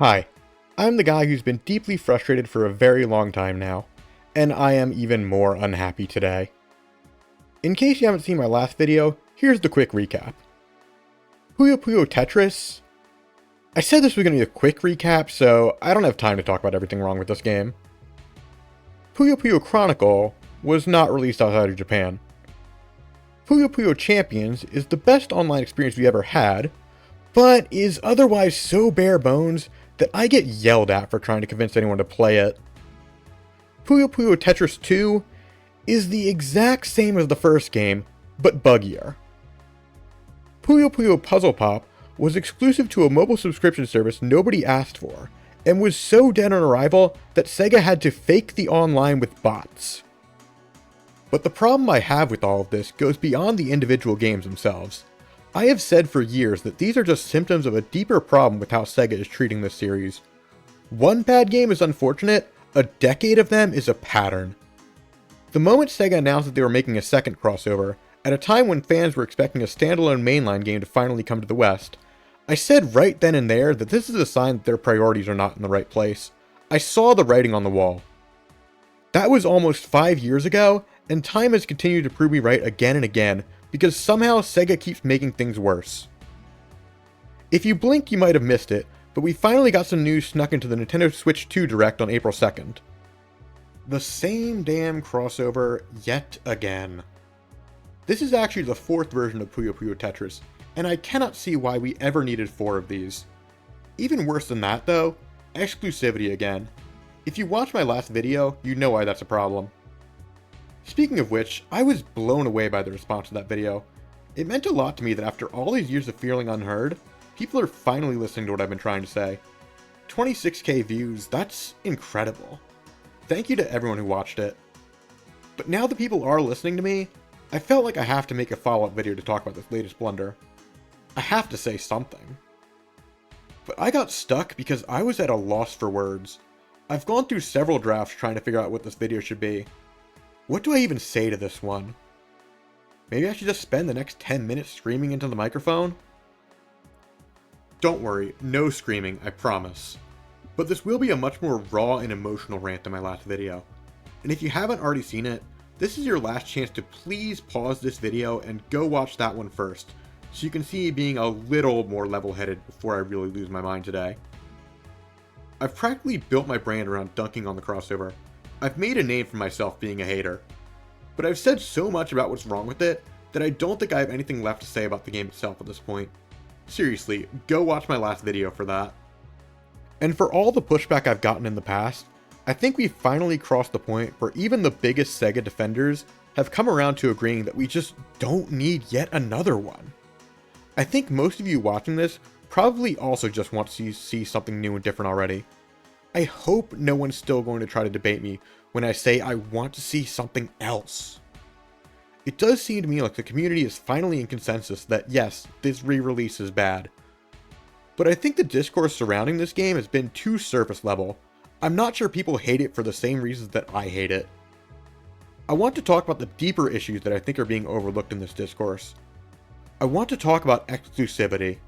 Hi, I'm the guy who's been deeply frustrated for a very long time now, and I am even more unhappy today. In case you haven't seen my last video, here's the quick recap. Puyo Tetris? I said this was going to be a quick recap, so I don't have time to talk about everything wrong with this game. Puyo Chronicle was not released outside of Japan. Puyo Champions is the best online experience we ever had, but is otherwise so bare bones that I get yelled at for trying to convince anyone to play it. Puyo Tetris 2 is the exact same as the first game, but buggier. Puyo Puzzle Pop was exclusive to a mobile subscription service nobody asked for, and was so dead on arrival that Sega had to fake the online with bots. But the problem I have with all of this goes beyond the individual games themselves. I have said for years that these are just symptoms of a deeper problem with how Sega is treating this series. One bad game is unfortunate, a decade of them is a pattern. The moment Sega announced that they were making a second crossover, at a time when fans were expecting a standalone mainline game to finally come to the West, I said right then and there that this is a sign that their priorities are not in the right place. I saw the writing on the wall. That was almost 5 years ago, and time has continued to prove me right again and again, because somehow Sega keeps making things worse. If you blink, you might have missed it, but we finally got some news snuck into the Nintendo Switch 2 Direct on April 2nd. The same damn crossover yet again. This is actually the fourth version of Puyo Tetris, and I cannot see why we ever needed 4 of these. Even worse than that though, exclusivity again. If you watched my last video, you know why that's a problem. Speaking of which, I was blown away by the response to that video. It meant a lot to me that after all these years of feeling unheard, people are finally listening to what I've been trying to say. 26k views, that's incredible. Thank you to everyone who watched it. But now that people are listening to me, I felt like I have to make a follow-up video to talk about this latest blunder. I have to say something. But I got stuck because I was at a loss for words. I've gone through several drafts trying to figure out what this video should be. What do I even say to this one? Maybe I should just spend the next 10 minutes screaming into the microphone? Don't worry, no screaming, I promise. But this will be a much more raw and emotional rant than my last video. And if you haven't already seen it, this is your last chance to please pause this video and go watch that one first, so you can see me being a little more level-headed before I really lose my mind today. I've practically built my brand around dunking on the crossover. I've made a name for myself being a hater. But I've said so much about what's wrong with it that I don't think I have anything left to say about the game itself at this point. Seriously, go watch my last video for that. And for all the pushback I've gotten in the past, I think we've finally crossed the point where even the biggest Sega defenders have come around to agreeing that we just don't need yet another one. I think most of you watching this probably also just want to see something new and different already. I hope no one's still going to try to debate me when I say I want to see something else. It does seem to me like the community is finally in consensus that yes, this re-release is bad. But I think the discourse surrounding this game has been too surface level. I'm not sure people hate it for the same reasons that I hate it. I want to talk about the deeper issues that I think are being overlooked in this discourse. I want to talk about exclusivity.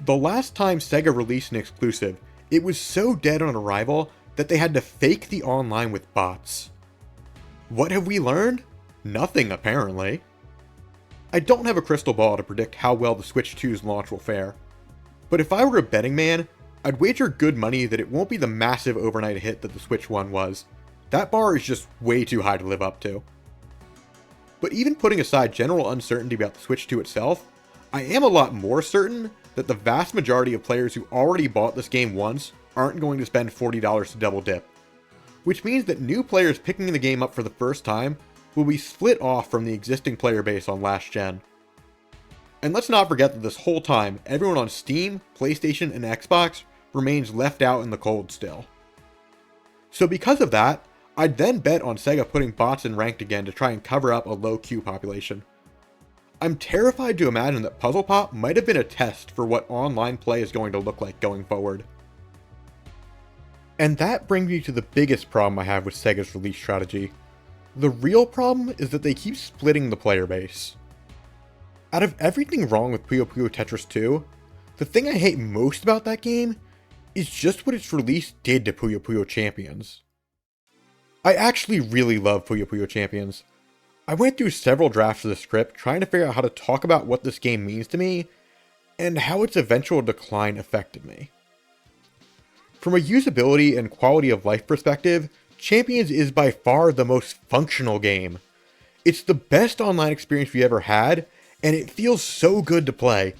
The last time Sega released an exclusive, it was so dead on arrival that they had to fake the online with bots. What have we learned? Nothing, apparently. I don't have a crystal ball to predict how well the Switch 2's launch will fare, but if I were a betting man, I'd wager good money that it won't be the massive overnight hit that the Switch 1 was. That bar is just way too high to live up to. But even putting aside general uncertainty about the Switch 2 itself, I am a lot more certain that the vast majority of players who already bought this game once aren't going to spend $40 to double dip. Which means that new players picking the game up for the first time will be split off from the existing player base on last gen. And let's not forget that this whole time, everyone on Steam, PlayStation, and Xbox remains left out in the cold still. So because of that, I'd then bet on Sega putting bots in ranked again to try and cover up a low queue population. I'm terrified to imagine that Puzzle Pop might have been a test for what online play is going to look like going forward. And that brings me to the biggest problem I have with Sega's release strategy. The real problem is that they keep splitting the player base. Out of everything wrong with Puyo Tetris 2, the thing I hate most about that game is just what its release did to Puyo Puyo Champions. I actually really love Puyo Puyo Champions. I went through several drafts of the script trying to figure out how to talk about what this game means to me, and how its eventual decline affected me. From a usability and quality of life perspective, Champions is by far the most functional game. It's the best online experience we ever had, and it feels so good to play,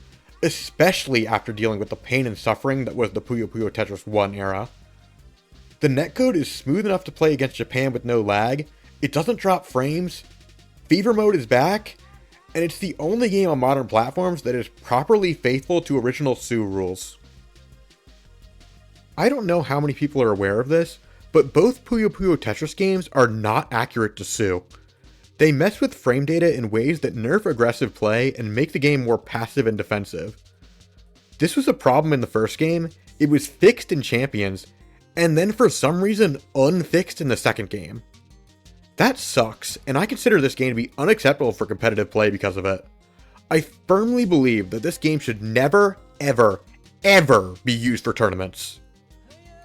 especially after dealing with the pain and suffering that was the Puyo Puyo Tetris 1 era. The netcode is smooth enough to play against Japan with no lag, it doesn't drop frames, Fever Mode is back, and it's the only game on modern platforms that is properly faithful to original Sue rules. I don't know how many people are aware of this, but both Puyo Puyo Tetris games are not accurate to Sue. They mess with frame data in ways that nerf aggressive play and make the game more passive and defensive. This was a problem in the first game, it was fixed in Champions, and then for some reason unfixed in the second game. That sucks, and I consider this game to be unacceptable for competitive play because of it. I firmly believe that this game should never, ever, ever be used for tournaments.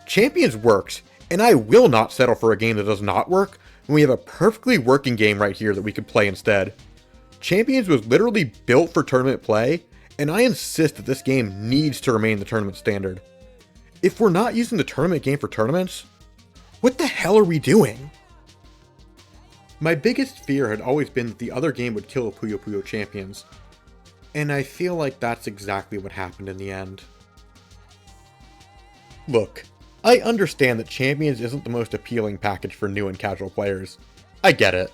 Champions works, and I will not settle for a game that does not work when we have a perfectly working game right here that we could play instead. Champions was literally built for tournament play, and I insist that this game needs to remain the tournament standard. If we're not using the tournament game for tournaments, what the hell are we doing? My biggest fear had always been that the other game would kill Puyo Puyo Champions, and I feel like that's exactly what happened in the end. Look, I understand that Champions isn't the most appealing package for new and casual players. I get it.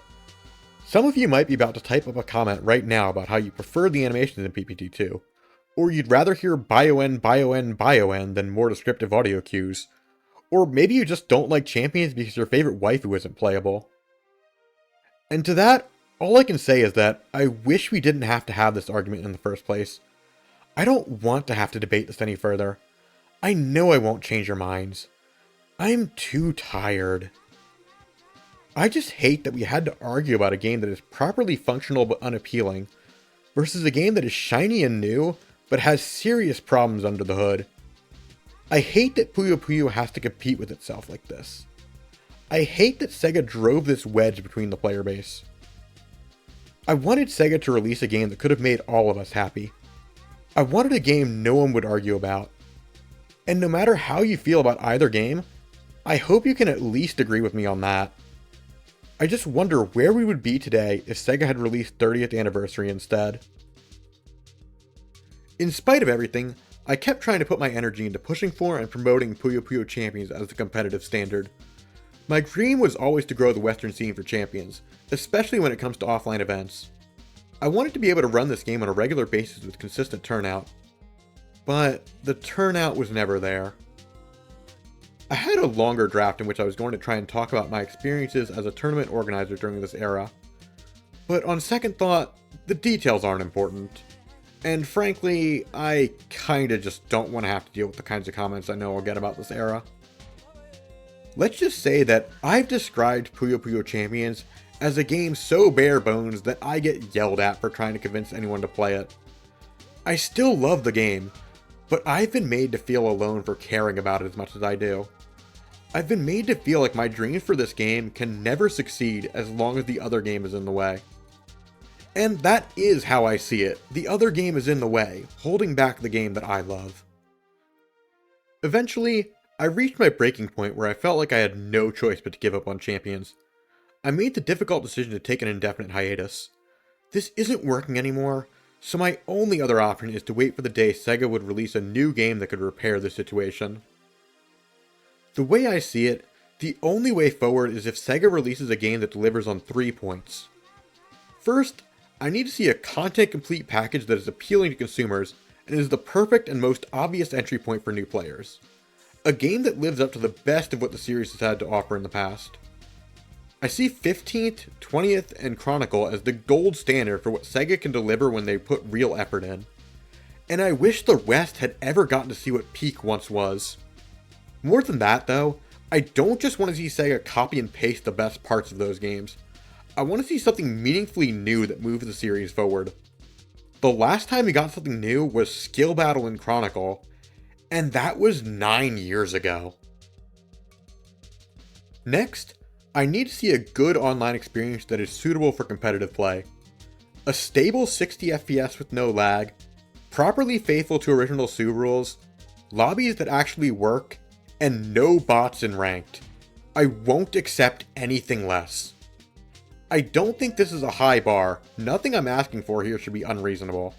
Some of you might be about to type up a comment right now about how you prefer the animations in PPT2, or you'd rather hear BioN, BioN, BioN than more descriptive audio cues, or maybe you just don't like Champions because your favorite waifu isn't playable. And to that, all I can say is that I wish we didn't have to have this argument in the first place. I don't want to have to debate this any further. I know I won't change your minds. I'm too tired. I just hate that we had to argue about a game that is properly functional but unappealing, versus a game that is shiny and new, but has serious problems under the hood. I hate that Puyo Puyo has to compete with itself like this. I hate that Sega drove this wedge between the player base. I wanted Sega to release a game that could have made all of us happy. I wanted a game no one would argue about. And no matter how you feel about either game, I hope you can at least agree with me on that. I just wonder where we would be today if Sega had released 30th Anniversary instead. In spite of everything, I kept trying to put my energy into pushing for and promoting Puyo Puyo Champions as the competitive standard. My dream was always to grow the Western scene for Champions, especially when it comes to offline events. I wanted to be able to run this game on a regular basis with consistent turnout. But the turnout was never there. I had a longer draft in which I was going to try and talk about my experiences as a tournament organizer during this era. But on second thought, the details aren't important. And frankly, I kinda just don't want to have to deal with the kinds of comments I know I'll get about this era. Let's just say that I've described Puyo Puyo Champions as a game so bare bones that I get yelled at for trying to convince anyone to play it. I still love the game, but I've been made to feel alone for caring about it as much as I do. I've been made to feel like my dreams for this game can never succeed as long as the other game is in the way. And that is how I see it. The other game is in the way, holding back the game that I love. Eventually, I reached my breaking point where I felt like I had no choice but to give up on Champions. I made the difficult decision to take an indefinite hiatus. This isn't working anymore, so my only other option is to wait for the day Sega would release a new game that could repair the situation. The way I see it, the only way forward is if Sega releases a game that delivers on 3 points. First, I need to see a content-complete package that is appealing to consumers and is the perfect and most obvious entry point for new players. A game that lives up to the best of what the series has had to offer in the past. I see 15th, 20th, and Chronicle as the gold standard for what Sega can deliver when they put real effort in. And I wish the West had ever gotten to see what Peak once was. More than that though, I don't just want to see Sega copy and paste the best parts of those games. I want to see something meaningfully new that moves the series forward. The last time we got something new was Skill Battle in Chronicle, And that was 9 years ago. Next, I need to see a good online experience that is suitable for competitive play. A stable 60 FPS with no lag, properly faithful to original Sue rules, lobbies that actually work, and no bots in ranked. I won't accept anything less. I don't think this is a high bar, nothing I'm asking for here should be unreasonable.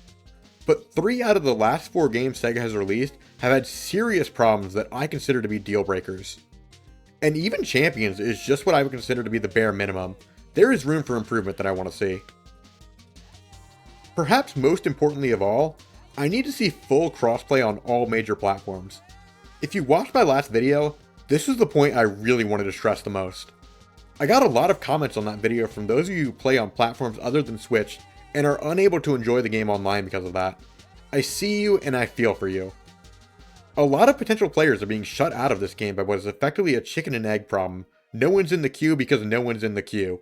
But 3 out of the last 4 games Sega has released have had serious problems that I consider to be deal breakers. And even Champions is just what I would consider to be the bare minimum. There is room for improvement that I want to see. Perhaps most importantly of all, I need to see full crossplay on all major platforms. If you watched my last video, this was the point I really wanted to stress the most. I got a lot of comments on that video from those of you who play on platforms other than Switch and are unable to enjoy the game online because of that. I see you and I feel for you. A lot of potential players are being shut out of this game by what is effectively a chicken and egg problem. No one's in the queue because no one's in the queue.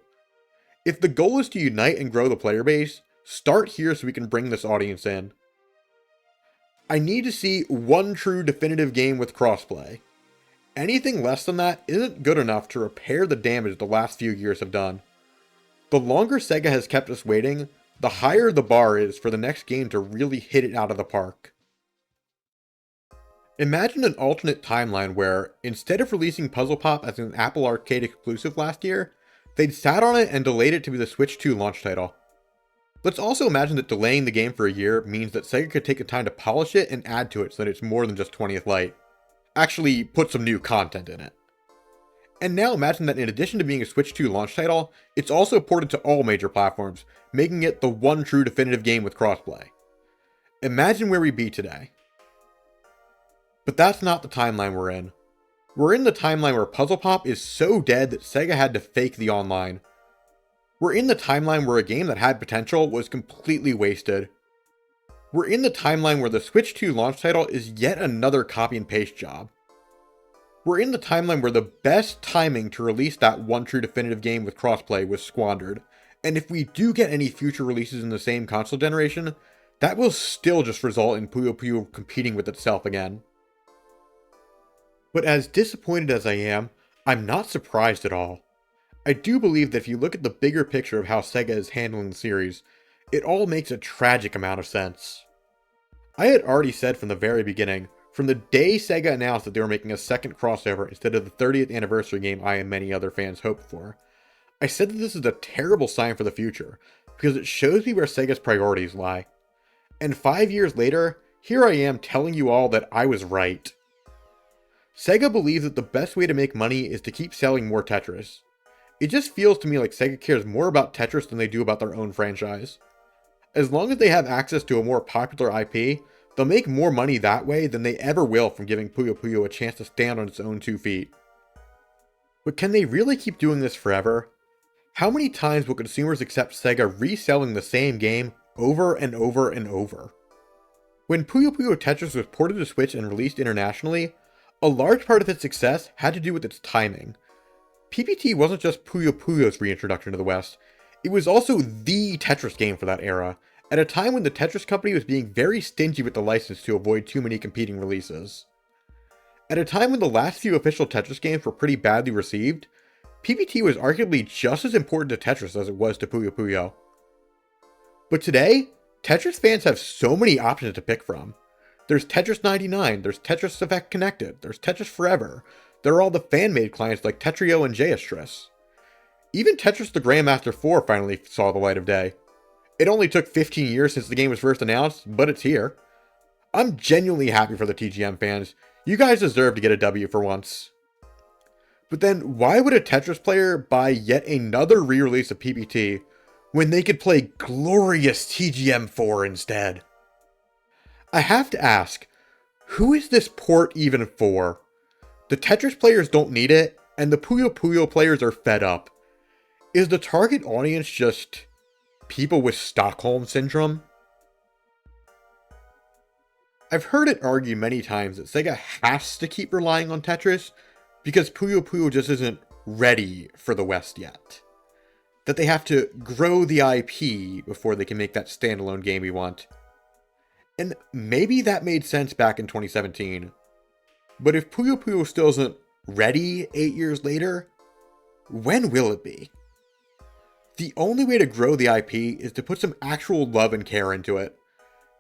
If the goal is to unite and grow the player base, start here so we can bring this audience in. I need to see one true definitive game with crossplay. Anything less than that isn't good enough to repair the damage the last few years have done. The longer Sega has kept us waiting, the higher the bar is for the next game to really hit it out of the park. Imagine an alternate timeline where, instead of releasing Puzzle Pop as an Apple Arcade exclusive last year, they'd sat on it and delayed it to be the Switch 2 launch title. Let's also imagine that delaying the game for a year means that Sega could take the time to polish it and add to it so that it's more than just 20th Light. Actually put some new content in it. And now imagine that in addition to being a Switch 2 launch title, it's also ported to all major platforms, making it the one true definitive game with crossplay. Imagine where we'd be today. But that's not the timeline we're in. We're in the timeline where Puzzle Pop is so dead that Sega had to fake the online. We're in the timeline where a game that had potential was completely wasted. We're in the timeline where the Switch 2 launch title is yet another copy and paste job. We're in the timeline where the best timing to release that one true definitive game with crossplay was squandered, and if we do get any future releases in the same console generation, that will still just result in Puyo Puyo competing with itself again. But as disappointed as I am, I'm not surprised at all. I do believe that if you look at the bigger picture of how Sega is handling the series, it all makes a tragic amount of sense. I had already said from the very beginning, from the day Sega announced that they were making a second crossover instead of the 30th anniversary game I and many other fans hoped for, I said that this is a terrible sign for the future, because it shows me where Sega's priorities lie. And 5 years later, here I am telling you all that I was right. Sega believes that the best way to make money is to keep selling more Tetris. It just feels to me like Sega cares more about Tetris than they do about their own franchise. As long as they have access to a more popular IP, they'll make more money that way than they ever will from giving Puyo Puyo a chance to stand on its own 2 feet. But can they really keep doing this forever? How many times will consumers accept Sega reselling the same game over and over and over? When Puyo Puyo Tetris was ported to Switch and released internationally, a large part of its success had to do with its timing. PPT wasn't just Puyo Puyo's reintroduction to the West, it was also the Tetris game for that era, at a time when the Tetris company was being very stingy with the license to avoid too many competing releases. At a time when the last few official Tetris games were pretty badly received, PPT was arguably just as important to Tetris as it was to Puyo Puyo. But today, Tetris fans have so many options to pick from. There's Tetris 99, there's Tetris Effect Connected, there's Tetris Forever, there are all the fan-made clients like Tetrio and Jayastris. Even Tetris the Grandmaster 4 finally saw the light of day. It only took 15 years since the game was first announced, but it's here. I'm genuinely happy for the TGM fans. You guys deserve to get a W for once. But then, why would a Tetris player buy yet another re-release of PPT when they could play glorious TGM 4 instead? I have to ask, who is this port even for? The Tetris players don't need it, and the Puyo Puyo players are fed up. Is the target audience just people with Stockholm Syndrome? I've heard it argued many times that Sega has to keep relying on Tetris because Puyo Puyo just isn't ready for the West yet. That they have to grow the IP before they can make that standalone game we want. And maybe that made sense back in 2017, But if Puyo Puyo still isn't ready 8 years later, when will it be? The only way to grow the IP is to put some actual love and care into it.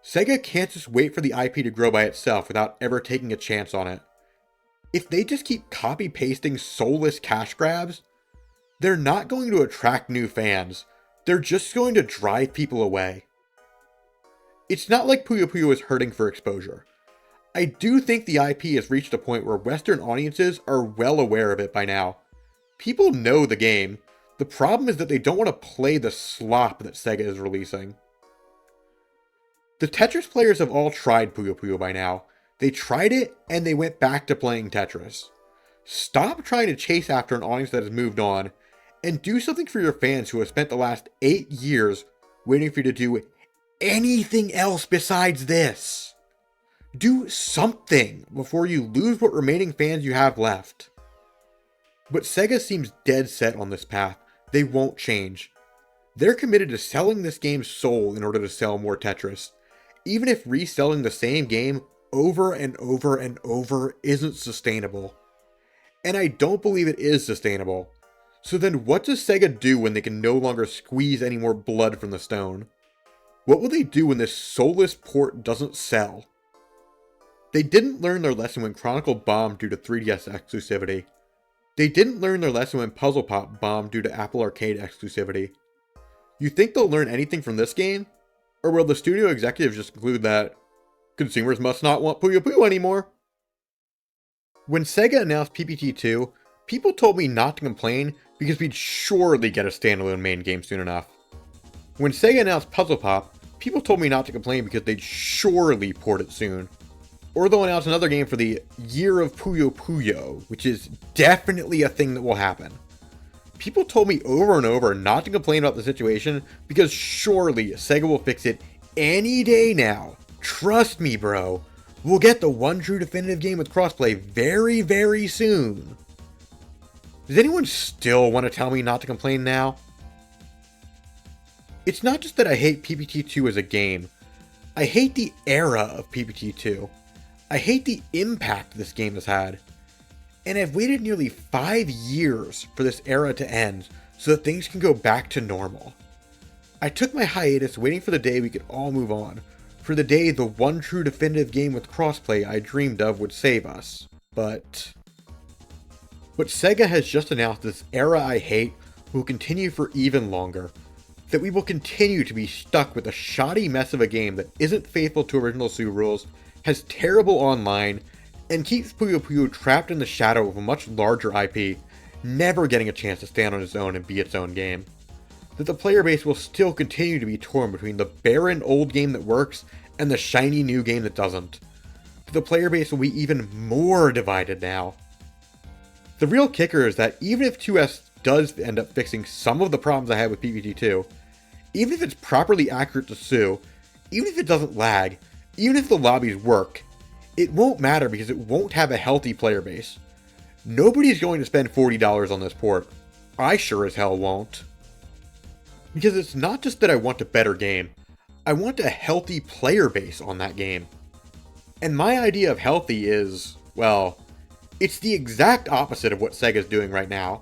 Sega can't just wait for the IP to grow by itself without ever taking a chance on it. If they just keep copy-pasting soulless cash grabs, they're not going to attract new fans. They're just going to drive people away. It's not like Puyo Puyo is hurting for exposure. I do think the IP has reached a point where Western audiences are well aware of it by now. People know the game. The problem is that they don't want to play the slop that Sega is releasing. The Tetris players have all tried Puyo Puyo by now. They tried it, and they went back to playing Tetris. Stop trying to chase after an audience that has moved on, and do something for your fans who have spent the last 8 years waiting for you to do anything else besides this. Do something before you lose what remaining fans you have left. But Sega seems dead set on this path. They won't change. They're committed to selling this game's soul in order to sell more Tetris, even if reselling the same game over and over and over isn't sustainable. And I don't believe it is sustainable. So then what does Sega do when they can no longer squeeze any more blood from the stone? What will they do when this soulless port doesn't sell? They didn't learn their lesson when Chronicle bombed due to 3DS exclusivity. They didn't learn their lesson when Puzzle Pop bombed due to Apple Arcade exclusivity. You think they'll learn anything from this game? Or will the studio executives just conclude that consumers must not want Puyo Puyo anymore? When Sega announced PPT-2, people told me not to complain because we'd surely get a standalone main game soon enough. When Sega announced Puzzle Pop, people told me not to complain because they'd surely port it soon. Or they'll announce another game for the Year of Puyo Puyo, which is definitely a thing that will happen. People told me over and over not to complain about the situation because surely Sega will fix it any day now. Trust me, bro. We'll get the one true definitive game with crossplay very, very soon. Does anyone still want to tell me not to complain now? It's not just that I hate PPT-2 as a game. I hate the era of PPT-2. I hate the impact this game has had. And I've waited nearly 5 years for this era to end so that things can go back to normal. I took my hiatus waiting for the day we could all move on, for the day the one true definitive game with crossplay I dreamed of would save us. But Sega has just announced this era I hate will continue for even longer. That we will continue to be stuck with a shoddy mess of a game that isn't faithful to original Sue rules, has terrible online, and keeps Puyo Puyo trapped in the shadow of a much larger IP, never getting a chance to stand on its own and be its own game. That the player base will still continue to be torn between the barren old game that works and the shiny new game that doesn't. That the player base will be even more divided now. The real kicker is that even if 2S does end up fixing some of the problems I had with PPT-2, even if it's properly accurate to Sue, even if it doesn't lag, even if the lobbies work, it won't matter because it won't have a healthy player base. Nobody's going to spend $40 on this port. I sure as hell won't. Because it's not just that I want a better game, I want a healthy player base on that game. And my idea of healthy is, well, it's the exact opposite of what Sega's doing right now.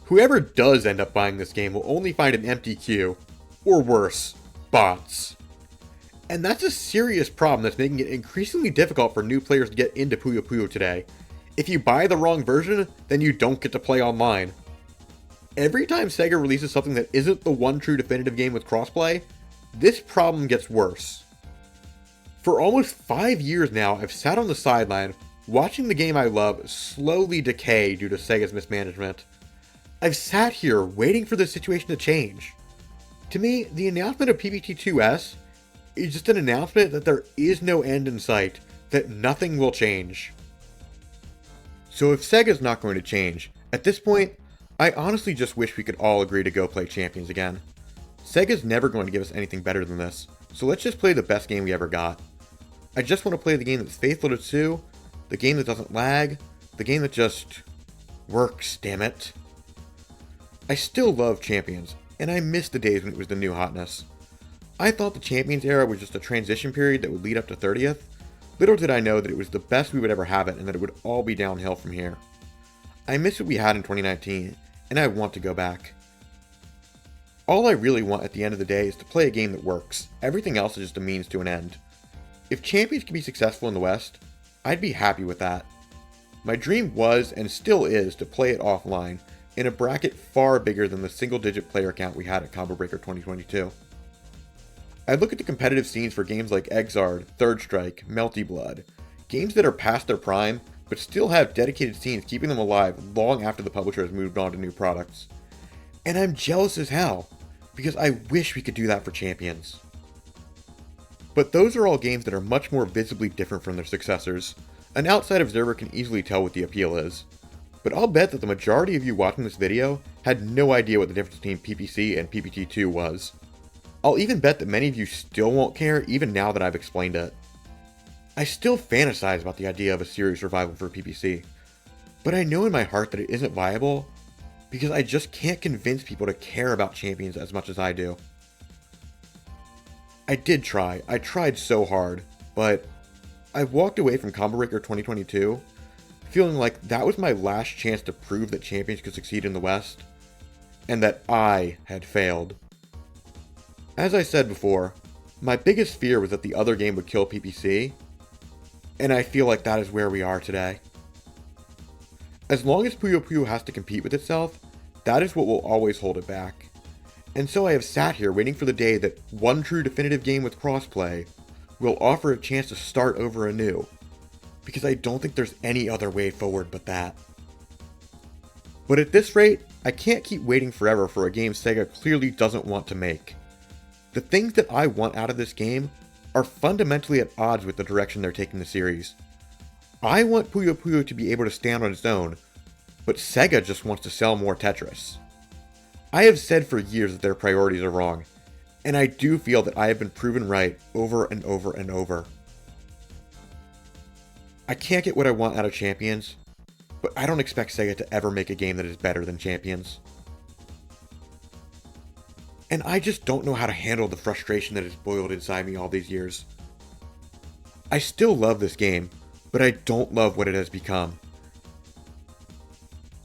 Whoever does end up buying this game will only find an empty queue, or worse, bots. And that's a serious problem that's making it increasingly difficult for new players to get into Puyo Puyo today. If you buy the wrong version, then you don't get to play online. Every time Sega releases something that isn't the one true definitive game with crossplay, this problem gets worse. For almost 5 years now, I've sat on the sideline watching the game I love slowly decay due to Sega's mismanagement. I've sat here waiting for this situation to change. To me, the announcement of PPT-2S is just an announcement that there is no end in sight, that nothing will change. So if Sega's not going to change, at this point, I honestly just wish we could all agree to go play Champions again. Sega's never going to give us anything better than this, so let's just play the best game we ever got. I just want to play the game that's faithful to Sue, the game that doesn't lag, the game that just works, damn it. I still love Champions, and I miss the days when it was the new hotness. I thought the Champions era was just a transition period that would lead up to 30th, Little did I know that it was the best we would ever have it and that it would all be downhill from here. I miss what we had in 2019, and I want to go back. All I really want at the end of the day is to play a game that works. Everything else is just a means to an end. If Champions can be successful in the West, I'd be happy with that. My dream was, and still is, to play it offline, in a bracket far bigger than the single-digit player count we had at Combo Breaker 2022. I look at the competitive scenes for games like Exard, Third Strike, Melty Blood, games that are past their prime, but still have dedicated scenes keeping them alive long after the publisher has moved on to new products. And I'm jealous as hell, because I wish we could do that for Champions. But those are all games that are much more visibly different from their successors. An outside observer can easily tell what the appeal is. But I'll bet that the majority of you watching this video had no idea what the difference between PPC and PPT2 was. I'll even bet that many of you still won't care even now that I've explained it. I still fantasize about the idea of a serious revival for PPC, but I know in my heart that it isn't viable because I just can't convince people to care about Champions as much as I do. I did try. I tried so hard, but I walked away from Combo Breaker 2022 feeling like that was my last chance to prove that Champions could succeed in the West, and that I had failed. As I said before, my biggest fear was that the other game would kill PPC, and I feel like that is where we are today. As long as Puyo has to compete with itself, that is what will always hold it back. And so I have sat here waiting for the day that one true definitive game with crossplay will offer a chance to start over anew, because I don't think there's any other way forward but that. But at this rate, I can't keep waiting forever for a game Sega clearly doesn't want to make. The things that I want out of this game are fundamentally at odds with the direction they're taking the series. I want Puyo to be able to stand on its own, but Sega just wants to sell more Tetris. I have said for years that their priorities are wrong, and I do feel that I have been proven right over and over and over. I can't get what I want out of Champions, but I don't expect Sega to ever make a game that is better than Champions. And I just don't know how to handle the frustration that has boiled inside me all these years. I still love this game, but I don't love what it has become.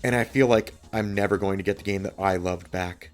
And I feel like I'm never going to get the game that I loved back.